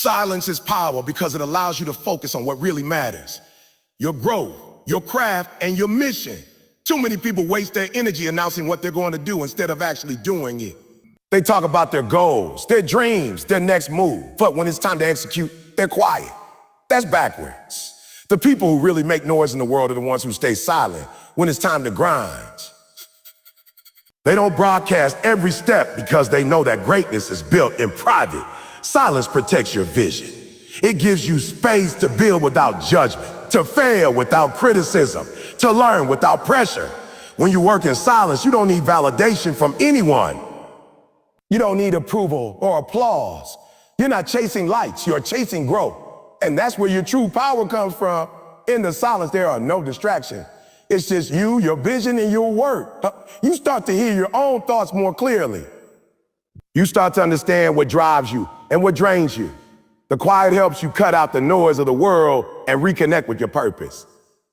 Silence is power because it allows you to focus on what really matters. Your growth, your craft, and your mission. Too many people waste their energy announcing what they're going to do instead of actually doing it. They talk about their goals, their dreams, their next move, but when it's time to execute, they're quiet. That's backwards. The people who really make noise in the world are the ones who stay silent when it's time to grind. They don't broadcast every step because they know that greatness is built in private. Silence protects your vision. It gives you space to build without judgment, to fail without criticism, to learn without pressure. When you work in silence, you don't need validation from anyone. You don't need approval or applause. You're not chasing likes, you're chasing growth. And that's where your true power comes from. In the silence, there are no distractions. It's just you, your vision, and your work. You start to hear your own thoughts more clearly. You start to understand what drives you and what drains you. The quiet helps you cut out the noise of the world and reconnect with your purpose.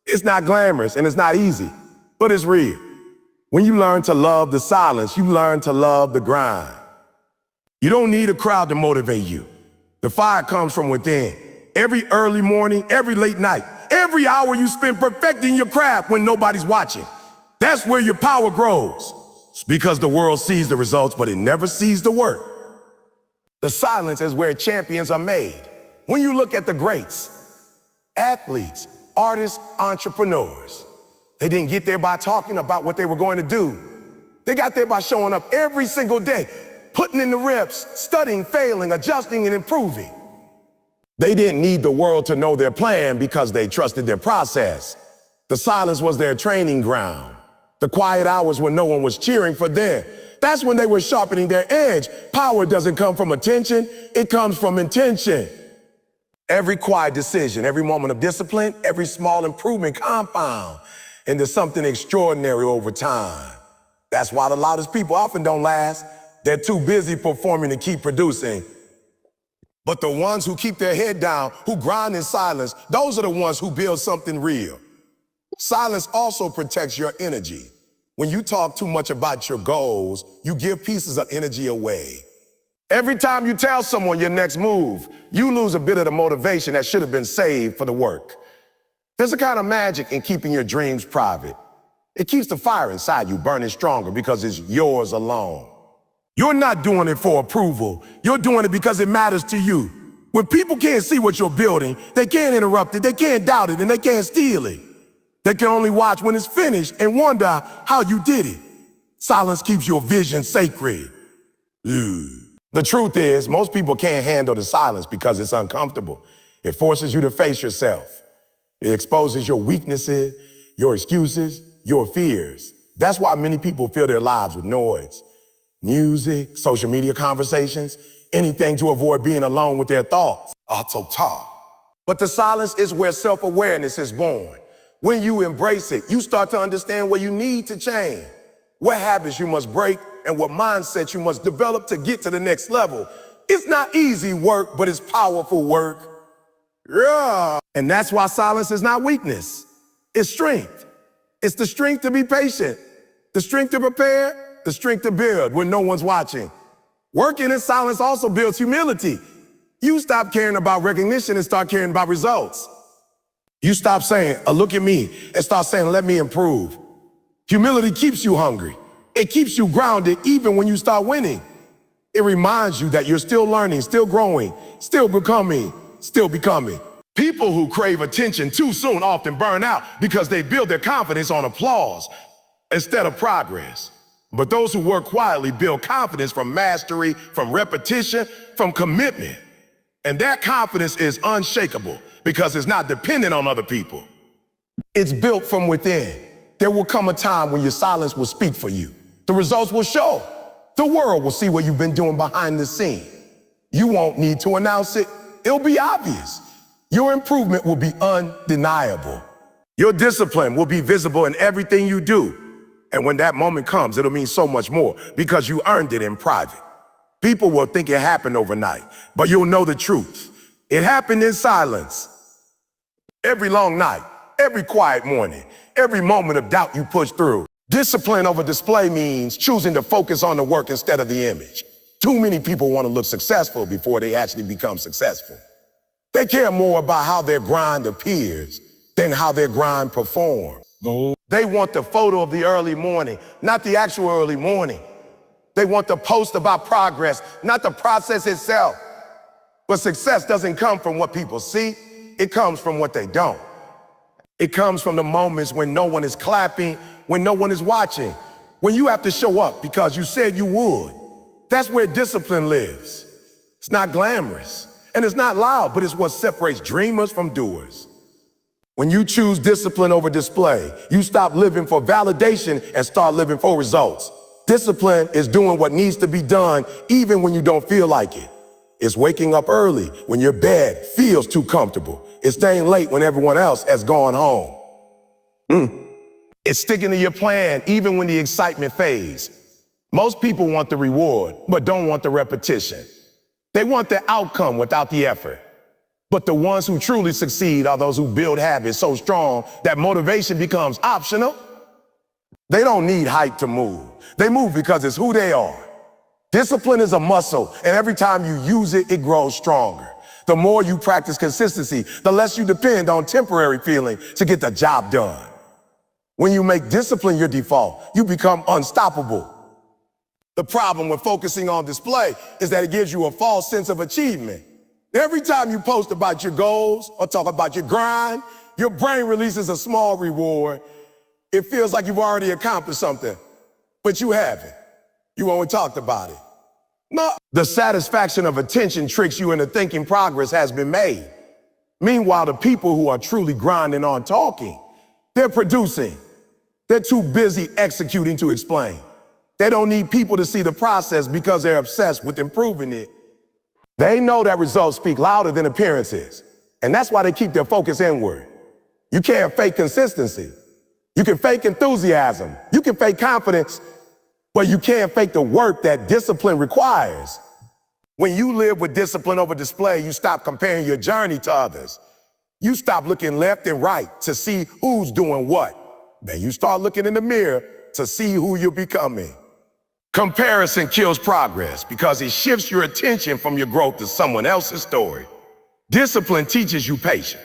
It's not glamorous and it's not easy, but it's real. When you learn to love the silence, you learn to love the grind. You don't need a crowd to motivate you. The fire comes from within. Every early morning, every late night, every hour you spend perfecting your craft when nobody's watching. That's where your power grows. It's because the world sees the results, but it never sees the work. The silence is where champions are made. When you look at the greats, athletes, artists, entrepreneurs, they didn't get there by talking about what they were going to do. They got there by showing up every single day, putting in the reps, studying, failing, adjusting, and improving. They didn't need the world to know their plan because they trusted their process. The silence was their training ground. The quiet hours when no one was cheering for them. That's when they were sharpening their edge. Power doesn't come from attention, it comes from intention. Every quiet decision, every moment of discipline, every small improvement compound into something extraordinary over time. That's why the loudest people often don't last. They're too busy performing to keep producing. But the ones who keep their head down, who grind in silence, those are the ones who build something real. Silence also protects your energy. When you talk too much about your goals, you give pieces of energy away. Every time you tell someone your next move, you lose a bit of the motivation that should have been saved for the work. There's a kind of magic in keeping your dreams private. It keeps the fire inside you burning stronger because it's yours alone. You're not doing it for approval. You're doing it because it matters to you. When people can't see what you're building, they can't interrupt it, they can't doubt it, and they can't steal it. They can only watch when it's finished and wonder how you did it. Silence keeps your vision sacred. The truth is, most people can't handle the silence because it's uncomfortable. It forces you to face yourself. It exposes your weaknesses, your excuses, your fears. That's why many people fill their lives with noise. Music, social media conversations, anything to avoid being alone with their thoughts. Auto-talk. But the silence is where self-awareness is born. When you embrace it, you start to understand where you need to change, what habits you must break, and what mindset you must develop to get to the next level. It's not easy work, but it's powerful work. Yeah. And that's why silence is not weakness. It's strength. It's the strength to be patient, the strength to prepare, the strength to build when no one's watching. Working in silence also builds humility. You stop caring about recognition and start caring about results. You stop saying, look at me, and start saying, let me improve. Humility keeps you hungry. It keeps you grounded even when you start winning. It reminds you that you're still learning, still growing, still becoming. People who crave attention too soon often burn out because they build their confidence on applause instead of progress. But those who work quietly build confidence from mastery, from repetition, from commitment. And that confidence is unshakable because it's not dependent on other people. It's built from within. There will come a time when your silence will speak for you. The results will show. The world will see what you've been doing behind the scene. You won't need to announce it. It'll be obvious. Your improvement will be undeniable. Your discipline will be visible in everything you do. And when that moment comes, it'll mean so much more because you earned it in private. People will think it happened overnight, but you'll know the truth. It happened in silence. Every long night, every quiet morning, every moment of doubt you push through. Discipline over display means choosing to focus on the work instead of the image. Too many people want to look successful before they actually become successful. They care more about how their grind appears than how their grind performs. They want the photo of the early morning, not the actual early morning. They want the post about progress, not the process itself. But success doesn't come from what people see. It comes from what they don't. It comes from the moments when no one is clapping, when no one is watching, when you have to show up because you said you would. That's where discipline lives. It's not glamorous, and it's not loud, but it's what separates dreamers from doers. When you choose discipline over display, you stop living for validation and start living for results. Discipline is doing what needs to be done even when you don't feel like it. It's waking up early when your bed feels too comfortable. It's staying late when everyone else has gone home. It's sticking to your plan even when the excitement fades. Most people want the reward, but don't want the repetition. They want the outcome without the effort. But the ones who truly succeed are those who build habits so strong that motivation becomes optional. They don't need hype to move. They move because it's who they are. Discipline is a muscle, and every time you use it, it grows stronger. The more you practice consistency, the less you depend on temporary feeling to get the job done. When you make discipline your default, you become unstoppable. The problem with focusing on display is that it gives you a false sense of achievement. Every time you post about your goals or talk about your grind, your brain releases a small reward. It feels like you've already accomplished something, but you haven't. You only talked about it. No. The satisfaction of attention tricks you into thinking progress has been made. Meanwhile, the people who are truly grinding on talking, they're producing. They're too busy executing to explain. They don't need people to see the process because they're obsessed with improving it. They know that results speak louder than appearances, and that's why they keep their focus inward. You can't fake consistency. You can fake enthusiasm. You can fake confidence, but you can't fake the work that discipline requires. When you live with discipline over display, you stop comparing your journey to others. You stop looking left and right to see who's doing what. Then you start looking in the mirror to see who you're becoming. Comparison kills progress because it shifts your attention from your growth to someone else's story. Discipline teaches you patience.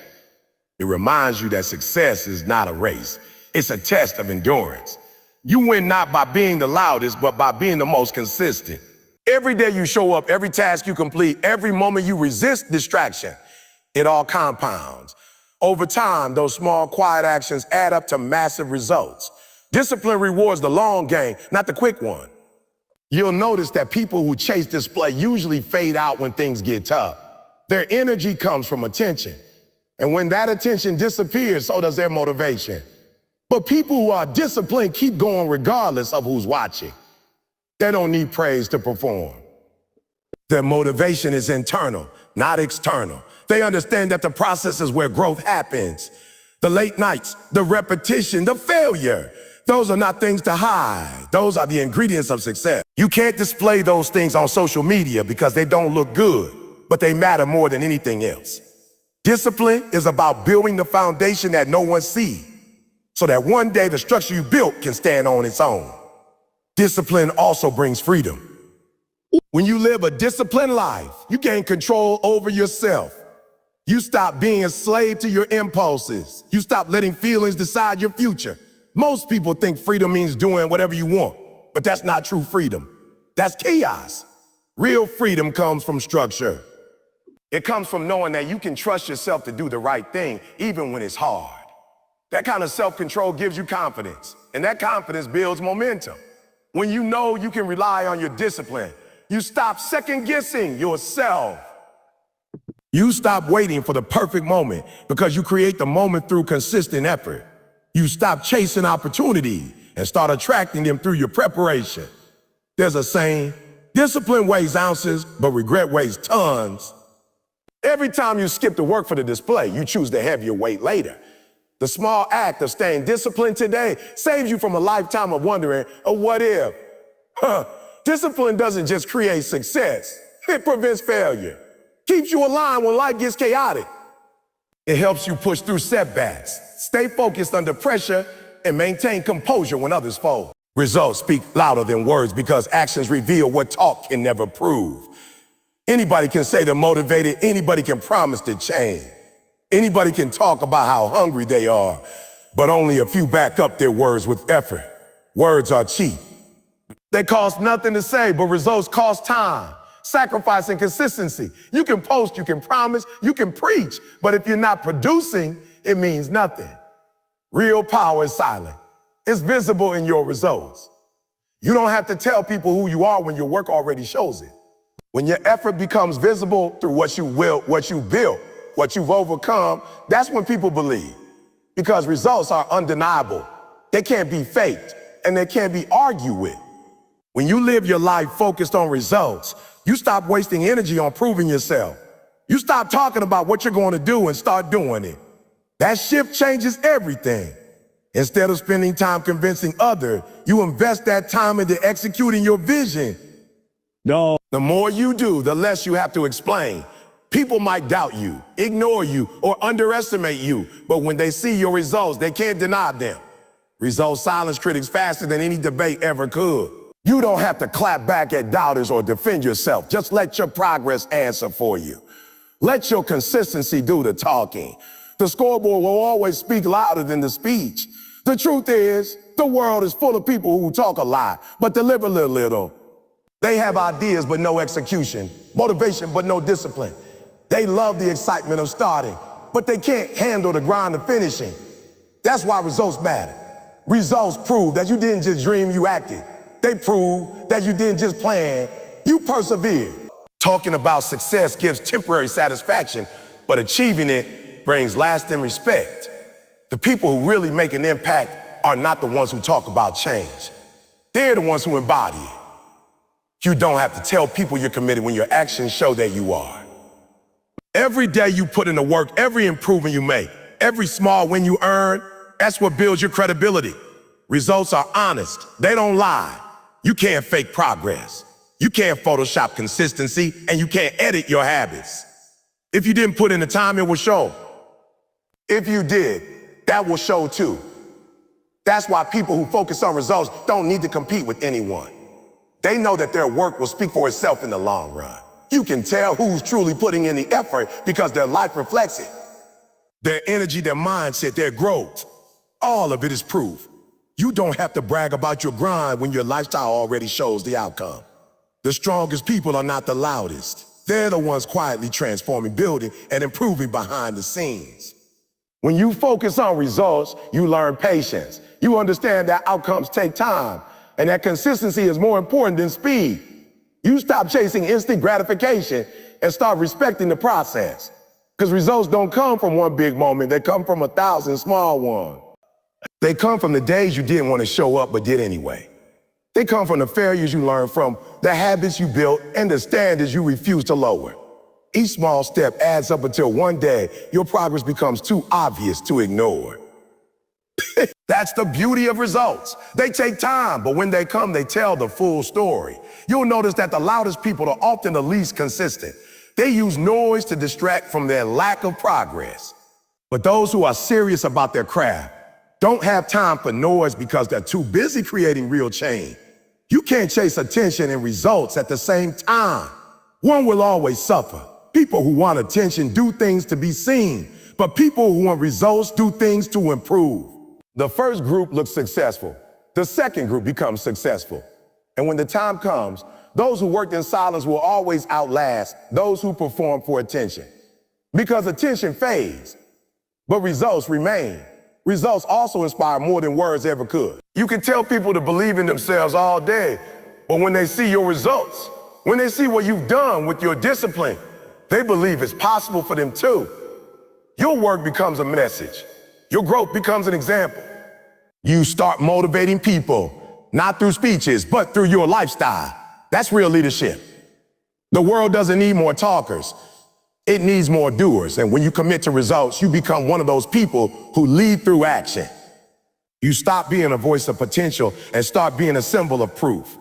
It reminds you that success is not a race. It's a test of endurance. You win not by being the loudest, but by being the most consistent. Every day you show up, every task you complete, every moment you resist distraction, it all compounds. Over time, those small, quiet actions add up to massive results. Discipline rewards the long game, not the quick one. You'll notice that people who chase display usually fade out when things get tough. Their energy comes from attention. And when that attention disappears, so does their motivation. But people who are disciplined keep going regardless of who's watching. They don't need praise to perform. Their motivation is internal, not external. They understand that the process is where growth happens. The late nights, the repetition, the failure, those are not things to hide. Those are the ingredients of success. You can't display those things on social media because they don't look good, but they matter more than anything else. Discipline is about building the foundation that no one sees, so that one day the structure you built can stand on its own. Discipline also brings freedom. When you live a disciplined life, you gain control over yourself. You stop being a slave to your impulses. You stop letting feelings decide your future. Most people think freedom means doing whatever you want, but that's not true freedom. That's chaos. Real freedom comes from structure. It comes from knowing that you can trust yourself to do the right thing, even when it's hard. That kind of self-control gives you confidence, and that confidence builds momentum. When you know you can rely on your discipline, you stop second-guessing yourself. You stop waiting for the perfect moment because you create the moment through consistent effort. You stop chasing opportunity and start attracting them through your preparation. There's a saying, discipline weighs ounces, but regret weighs tons. Every time you skip to work for the display, you choose the heavier weight later. The small act of staying disciplined today saves you from a lifetime of wondering, oh, what if? Discipline doesn't just create success, it prevents failure. Keeps you aligned when life gets chaotic. It helps you push through setbacks, stay focused under pressure, and maintain composure when others fold. Results speak louder than words because actions reveal what talk can never prove. Anybody can say they're motivated. Anybody can promise to change. Anybody can talk about how hungry they are, but only a few back up their words with effort. Words are cheap. They cost nothing to say, but results cost time, sacrifice, and consistency. You can post, you can promise, you can preach, but if you're not producing, it means nothing. Real power is silent. It's visible in your results. You don't have to tell people who you are when your work already shows it. When your effort becomes visible through what you built, what you've overcome, that's when people believe. Because results are undeniable. They can't be faked, and they can't be argued with. When you live your life focused on results, you stop wasting energy on proving yourself. You stop talking about what you're going to do and start doing it. That shift changes everything. Instead of spending time convincing others, you invest that time into executing your vision. No. The more you do, the less you have to explain. People might doubt you, ignore you, or underestimate you, but when they see your results, they can't deny them. Results silence critics faster than any debate ever could. You don't have to clap back at doubters or defend yourself. Just let your progress answer for you. Let your consistency do the talking. The scoreboard will always speak louder than the speech. The truth is, the world is full of people who talk a lot, but deliver little. They have ideas, but no execution. Motivation, but no discipline. They love the excitement of starting, but they can't handle the grind of finishing. That's why results matter. Results prove that you didn't just dream, you acted. They prove that you didn't just plan, you persevered. Talking about success gives temporary satisfaction, but achieving it brings lasting respect. The people who really make an impact are not the ones who talk about change. They're the ones who embody it. You don't have to tell people you're committed when your actions show that you are. Every day you put in the work, every improvement you make, every small win you earn, that's what builds your credibility. Results are honest. They don't lie. You can't fake progress. You can't Photoshop consistency, and you can't edit your habits. If you didn't put in the time, it will show. If you did, that will show too. That's why people who focus on results don't need to compete with anyone. They know that their work will speak for itself in the long run. You can tell who's truly putting in the effort because their life reflects it. Their energy, their mindset, their growth, all of it is proof. You don't have to brag about your grind when your lifestyle already shows the outcome. The strongest people are not the loudest. They're the ones quietly transforming, building, and improving behind the scenes. When you focus on results, you learn patience. You understand that outcomes take time, and that consistency is more important than speed. You stop chasing instant gratification and start respecting the process. Because results don't come from one big moment, they come from 1,000 small ones. They come from the days you didn't want to show up but did anyway. They come from the failures you learned from, the habits you built, and the standards you refuse to lower. Each small step adds up until one day your progress becomes too obvious to ignore. That's the beauty of results. They take time, but when they come, they tell the full story. You'll notice that the loudest people are often the least consistent. They use noise to distract from their lack of progress. But those who are serious about their craft don't have time for noise because they're too busy creating real change. You can't chase attention and results at the same time. One will always suffer. People who want attention do things to be seen, but people who want results do things to improve. The first group looks successful. The second group becomes successful. And when the time comes, those who worked in silence will always outlast those who perform for attention. Because attention fades, but results remain. Results also inspire more than words ever could. You can tell people to believe in themselves all day, but when they see your results, when they see what you've done with your discipline, they believe it's possible for them too. Your work becomes a message. Your growth becomes an example. You start motivating people, not through speeches, but through your lifestyle. That's real leadership. The world doesn't need more talkers. It needs more doers. And when you commit to results, you become one of those people who lead through action. You stop being a voice of potential and start being a symbol of proof.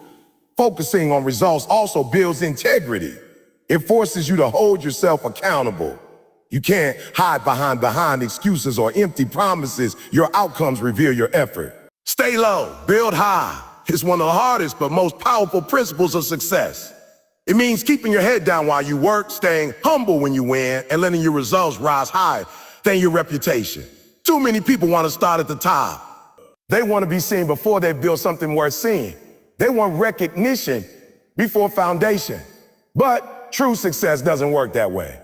Focusing on results also builds integrity. It forces you to hold yourself accountable. You can't hide behind excuses or empty promises. Your outcomes reveal your effort. Stay low, build high. It's one of the hardest but most powerful principles of success. It means keeping your head down while you work, staying humble when you win, and letting your results rise higher than your reputation. Too many people want to start at the top. They want to be seen before they build something worth seeing. They want recognition before foundation. But true success doesn't work that way.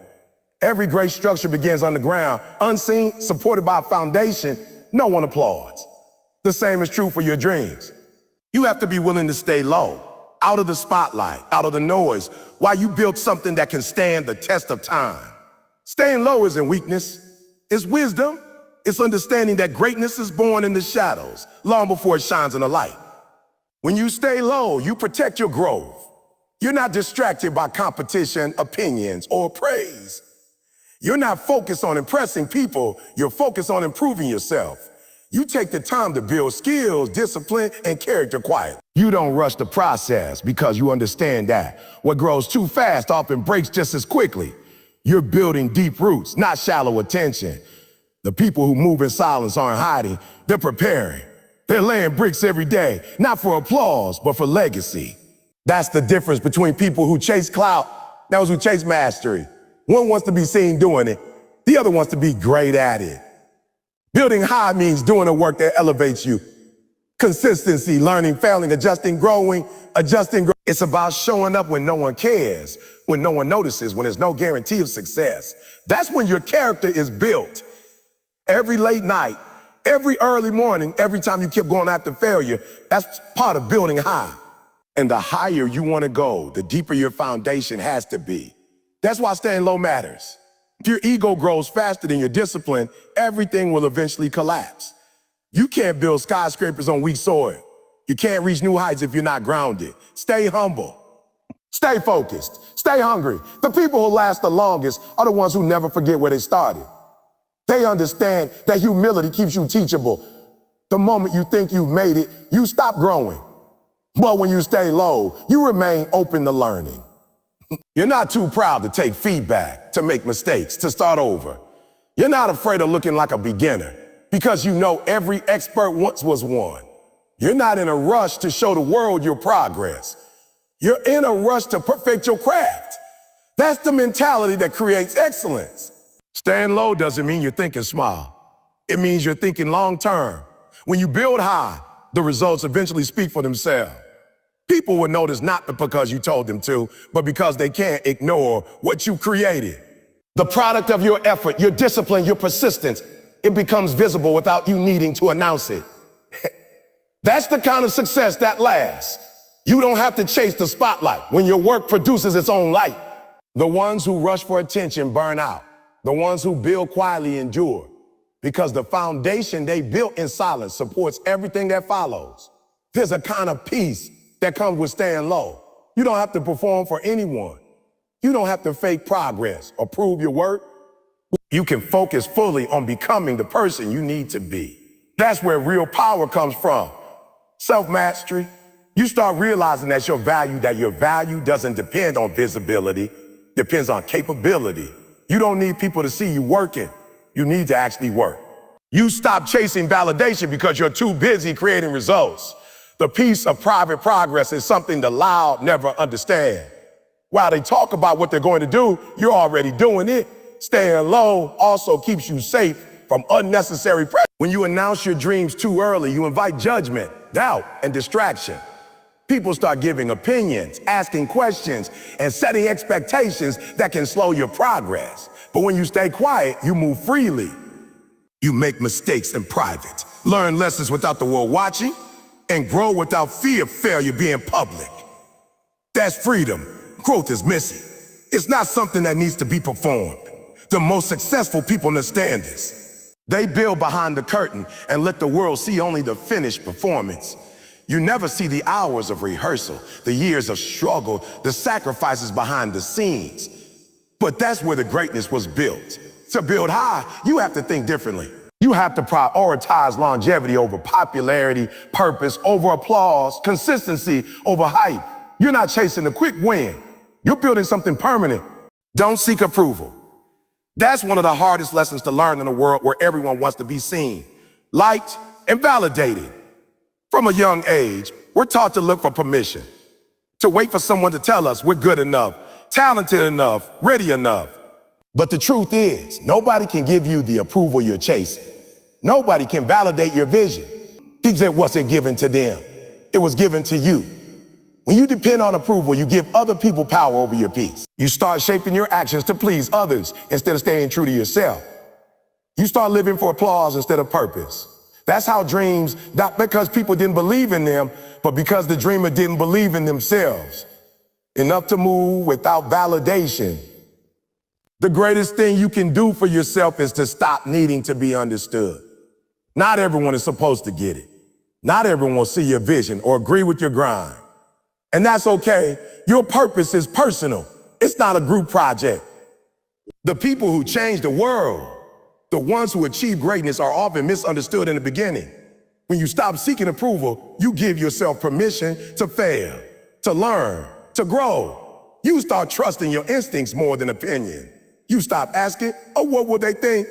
Every great structure begins underground, unseen, supported by a foundation no one applauds. The same is true for your dreams. You have to be willing to stay low, out of the spotlight, out of the noise, while you build something that can stand the test of time. Staying low isn't weakness, it's wisdom. It's understanding that greatness is born in the shadows, long before it shines in the light. When you stay low, you protect your growth. You're not distracted by competition, opinions, or praise. You're not focused on impressing people, you're focused on improving yourself. You take the time to build skills, discipline, and character quiet. You don't rush the process because you understand that what grows too fast often breaks just as quickly. You're building deep roots, not shallow attention. The people who move in silence aren't hiding, they're preparing. They're laying bricks every day, not for applause, but for legacy. That's the difference between people who chase clout and those who chase mastery. One wants to be seen doing it, the other wants to be great at it. Building high means doing the work that elevates you. Consistency, learning, failing, adjusting, growing. It's about showing up when no one cares, when no one notices, when there's no guarantee of success. That's when your character is built. Every late night, every early morning, every time you keep going after failure, that's part of building high. And the higher you want to go, the deeper your foundation has to be. That's why staying low matters. If your ego grows faster than your discipline, everything will eventually collapse. You can't build skyscrapers on weak soil. You can't reach new heights if you're not grounded. Stay humble. Stay focused. Stay hungry. The people who last the longest are the ones who never forget where they started. They understand that humility keeps you teachable. The moment you think you've made it, you stop growing. But when you stay low, you remain open to learning. You're not too proud to take feedback, to make mistakes, to start over. You're not afraid of looking like a beginner because you know every expert once was one. You're not in a rush to show the world your progress. You're in a rush to perfect your craft. That's the mentality that creates excellence. Staying low doesn't mean you're thinking small. It means you're thinking long term. When you build high, the results eventually speak for themselves. People will notice not because you told them to, but because they can't ignore what you created. The product of your effort, your discipline, your persistence, it becomes visible without you needing to announce it. That's the kind of success that lasts. You don't have to chase the spotlight when your work produces its own light. The ones who rush for attention burn out. The ones who build quietly endure, because the foundation they built in silence supports everything that follows. There's a kind of peace that comes with staying low. You don't have to perform for anyone. You don't have to fake progress or prove your worth. You can focus fully on becoming the person you need to be. That's where real power comes from. Self-mastery. You start realizing that your value doesn't depend on visibility, depends on capability. You don't need people to see you working. You need to actually work. You stop chasing validation because you're too busy creating results. The peace of private progress is something the loud never understand. While they talk about what they're going to do, you're already doing it. Staying low also keeps you safe from unnecessary pressure. When you announce your dreams too early, you invite judgment, doubt, and distraction. People start giving opinions, asking questions, and setting expectations that can slow your progress. But when you stay quiet, you move freely. You make mistakes in private, learn lessons without the world watching, and grow without fear of failure being public. That's freedom. Growth is missing. It's not something that needs to be performed. The most successful people understand this. They build behind the curtain and let the world see only the finished performance. You never see the hours of rehearsal, the years of struggle, the sacrifices behind the scenes. But that's where the greatness was built. To build high, you have to think differently. You have to prioritize longevity over popularity, purpose over applause, consistency over hype. You're not chasing a quick win. You're building something permanent. Don't seek approval. That's one of the hardest lessons to learn in a world where everyone wants to be seen, liked, and validated. From a young age, We're taught to look for permission, to wait for someone to tell us we're good enough, talented enough, ready enough. But the truth is, nobody can give you the approval you're chasing. Nobody can validate your vision. Because it wasn't given to them. It was given to you. When you depend on approval, you give other people power over your peace. You start shaping your actions to please others instead of staying true to yourself. You start living for applause instead of purpose. That's how dreams, not because people didn't believe in them, but because the dreamer didn't believe in themselves. Enough to move without validation. The greatest thing you can do for yourself is to stop needing to be understood. Not everyone is supposed to get it. Not everyone will see your vision or agree with your grind. And that's okay. Your purpose is personal. It's not a group project. The people who change the world, the ones who achieve greatness, are often misunderstood in the beginning. When you stop seeking approval, you give yourself permission to fail, to learn, to grow. You start trusting your instincts more than opinion. You stop asking, oh, what will they think?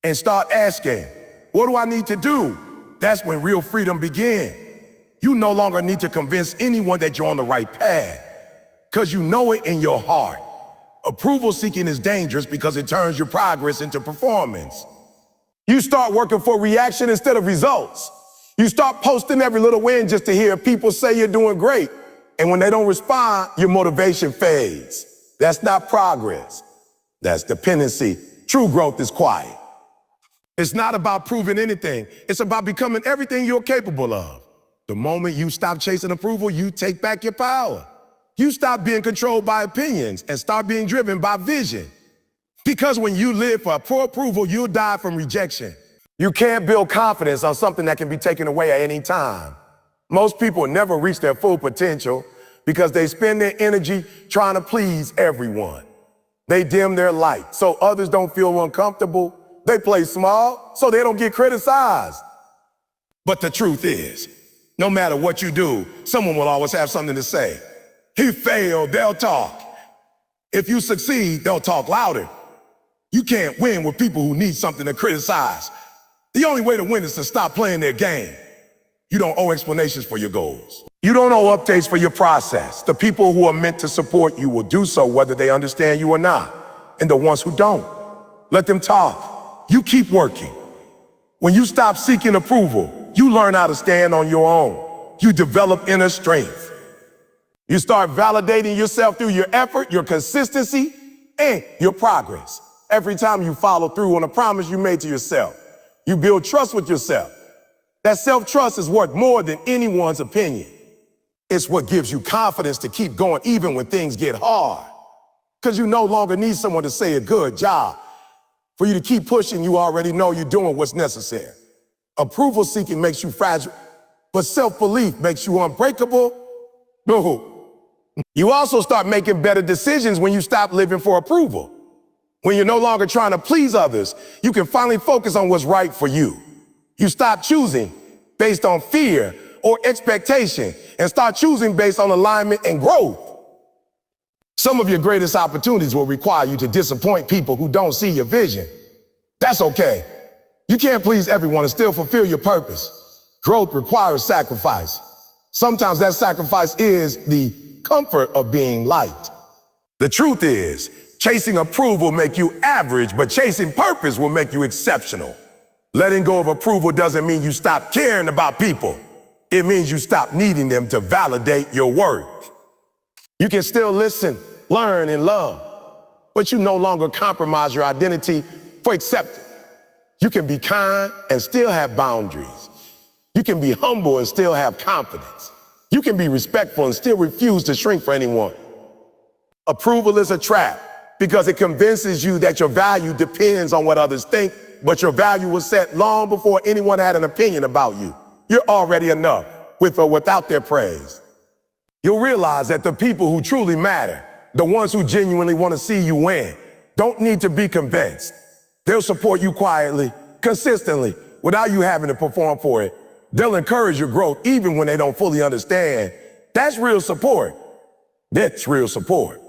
And start asking, what do I need to do? That's when real freedom begins. You no longer need to convince anyone that you're on the right path, because you know it in your heart. Approval seeking is dangerous because it turns your progress into performance. You start working for reaction instead of results. You start posting every little win just to hear people say you're doing great. And when they don't respond, your motivation fades. That's not progress. That's dependency. True growth is quiet. It's not about proving anything. It's about becoming everything you're capable of. The moment you stop chasing approval, you take back your power. You stop being controlled by opinions and start being driven by vision. Because when you live for approval, you'll die from rejection. You can't build confidence on something that can be taken away at any time. Most people never reach their full potential because they spend their energy trying to please everyone. They dim their light so others don't feel uncomfortable. They play small so they don't get criticized. But the truth is, no matter what you do, someone will always have something to say. He failed, they'll talk. If you succeed, they'll talk louder. You can't win with people who need something to criticize. The only way to win is to stop playing their game. You don't owe explanations for your goals. You don't owe updates for your process. The people who are meant to support you will do so whether they understand you or not. And the ones who don't, let them talk. You keep working. When you stop seeking approval, you learn how to stand on your own. You develop inner strength. You start validating yourself through your effort, your consistency, and your progress. Every time you follow through on a promise you made to yourself, you build trust with yourself. That self-trust is worth more than anyone's opinion. It's what gives you confidence to keep going even when things get hard. Because you no longer need someone to say a good job. For you to keep pushing, you already know you're doing what's necessary. Approval seeking makes you fragile, but self-belief makes you unbreakable. No. You also start making better decisions when you stop living for approval. When you're no longer trying to please others, you can finally focus on what's right for you. You stop choosing based on fear or expectation and start choosing based on alignment and growth. Some of your greatest opportunities will require you to disappoint people who don't see your vision. That's okay. You can't please everyone and still fulfill your purpose. Growth requires sacrifice. Sometimes that sacrifice is the comfort of being liked. The truth is, chasing approval will make you average, but chasing purpose will make you exceptional. Letting go of approval doesn't mean you stop caring about people. It means you stop needing them to validate your worth. You can still listen, learn, and love, but you no longer compromise your identity for acceptance. You can be kind and still have boundaries. You can be humble and still have confidence. You can be respectful and still refuse to shrink for anyone. Approval is a trap because it convinces you that your value depends on what others think, but your value was set long before anyone had an opinion about you. You're already enough, with or without their praise. You'll realize that the people who truly matter, the ones who genuinely want to see you win, don't need to be convinced. They'll support you quietly, consistently, without you having to perform for it. They'll encourage your growth even when they don't fully understand. That's real support. That's real support.